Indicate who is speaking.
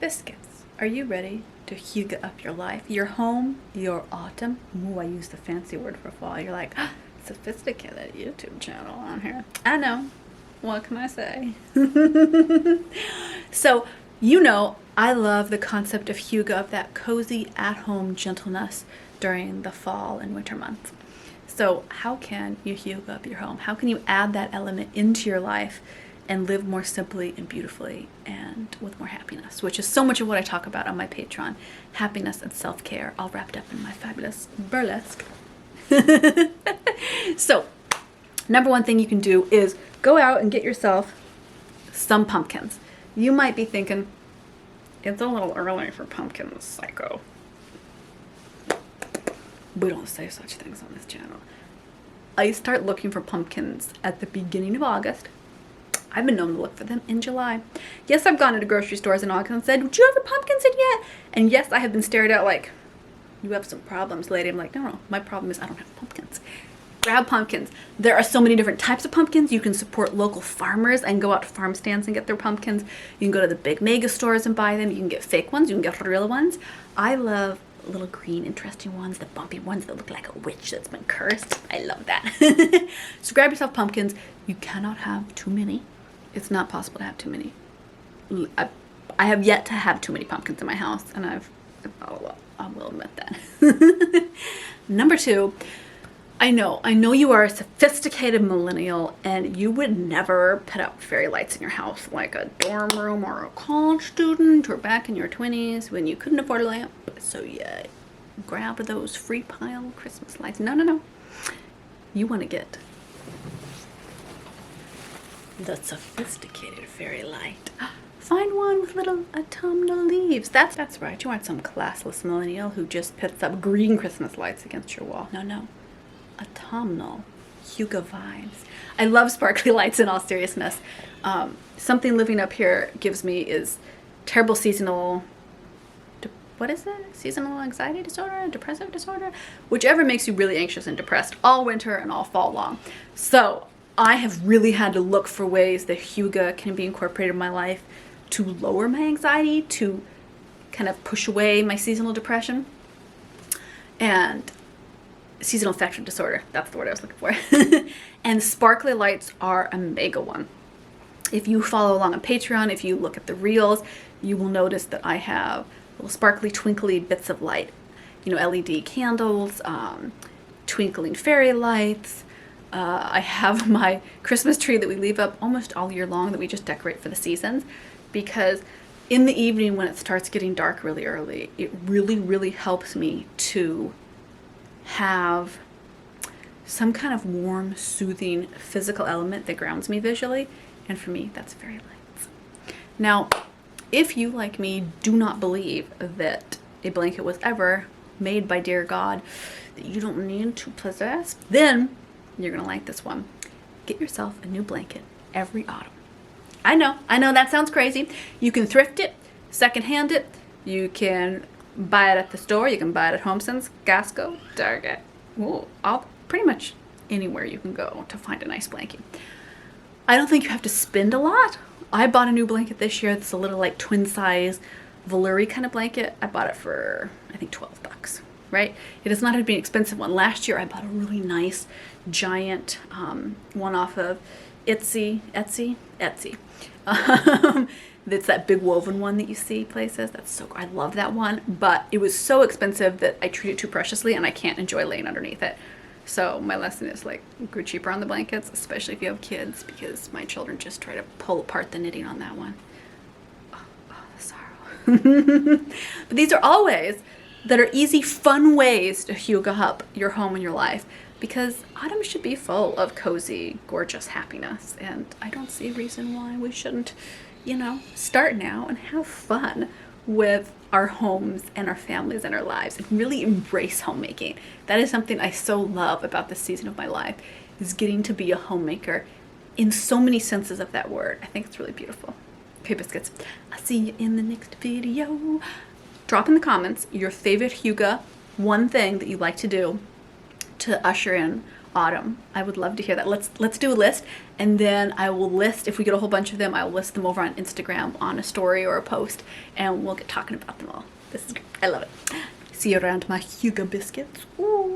Speaker 1: Biscuits, are you ready to hygge up your life, your home, your autumn? Ooh, I used the fancy word for fall. You're like, ah, sophisticated YouTube channel on here. I know. What can I say? So, I love the concept of hygge, of that cozy at-home gentleness during the fall and winter months. So how can you hygge up your home? How can you add that element into your life and live more simply and beautifully and with more happiness, which is so much of what I talk about on my Patreon. Happiness and self-care, all wrapped up in my fabulous burlesque. So, number one thing you can do is go out and get yourself some pumpkins. You might be thinking, it's a little early for pumpkins, psycho. We don't say such things on this channel. I start looking for pumpkins at the beginning of August. I've been known to look for them in July. Yes, I've gone into grocery stores in August and said, "Do you have the pumpkins in yet?" And yes, I have been stared at like, "You have some problems, lady." I'm like, no, my problem is I don't have pumpkins. Grab pumpkins. There are so many different types of pumpkins. You can support local farmers and go out to farm stands and get their pumpkins. You can go to the big mega stores and buy them. You can get fake ones. You can get real ones. I love little green, interesting ones, the bumpy ones that look like a witch that's been cursed. I love that. So grab yourself pumpkins. You cannot have too many. It's not possible to have too many. I have yet to have too many pumpkins in my house, and I've bought a lot. I will admit that. Number two, I know you are a sophisticated millennial and you would never put up fairy lights in your house like a dorm room or a college student or back in your 20s when you couldn't afford a lamp. So yeah, grab those free pile Christmas lights. No. You want to get the sophisticated fairy light. Find one with little autumnal leaves. That's right. You aren't some classless millennial who just puts up green Christmas lights against your wall. No. Autumnal hygge vibes. I love sparkly lights in all seriousness. Something living up here gives me is terrible seasonal, what is it? Seasonal anxiety disorder, depressive disorder, whichever makes you really anxious and depressed all winter and all fall long. So I have really had to look for ways that hygge can be incorporated in my life to lower my anxiety, to kind of push away my seasonal depression. And seasonal affective disorder, that's the word I was looking for. And sparkly lights are a mega one. If you follow along on Patreon, if you look at the reels, you will notice that I have little sparkly twinkly bits of light, LED candles, twinkling fairy lights. I have my Christmas tree that we leave up almost all year long that we just decorate for the seasons, because in the evening when it starts getting dark really early, it really helps me to have some kind of warm, soothing physical element that grounds me visually, and for me that's fairy lights. Now, if you, like me, do not believe that a blanket was ever made by dear God that you don't need to possess, then you're gonna like this one. Get yourself a new blanket every autumn. I know that sounds crazy. You can thrift it, secondhand it, you can buy it at the store, you can buy it at HomeSense, Gasco, Target, pretty much anywhere you can go to find a nice blanket. I don't think you have to spend a lot. I bought a new blanket this year that's a little like twin size velour kind of blanket. I bought it for I think $12, right? It does not have to be an expensive one. Last year I bought a really nice giant one off of Etsy. It's that big woven one that you see places. I love that one, but it was so expensive that I treat it too preciously and I can't enjoy laying underneath it. So my lesson is like, go cheaper on the blankets, especially if you have kids, because my children just try to pull apart the knitting on that one. Oh, the sorrow. But these are all ways that are easy, fun ways to hygge up your home and your life, because autumn should be full of cozy, gorgeous happiness, and I don't see a reason why we shouldn't, start now and have fun with our homes and our families and our lives and really embrace homemaking. That is something I so love about this season of my life, is getting to be a homemaker in so many senses of that word. I think it's really beautiful. Okay, biscuits, I'll see you in the next video. Drop in the comments your favorite hygge, one thing that you like to do to usher in autumn. I would love to hear that. Let's do a list, and then I will list, if we get a whole bunch of them, I will list them over on Instagram on a story or a post, and we'll get talking about them all. This is great. I love it. See you around my hygge biscuits. Ooh.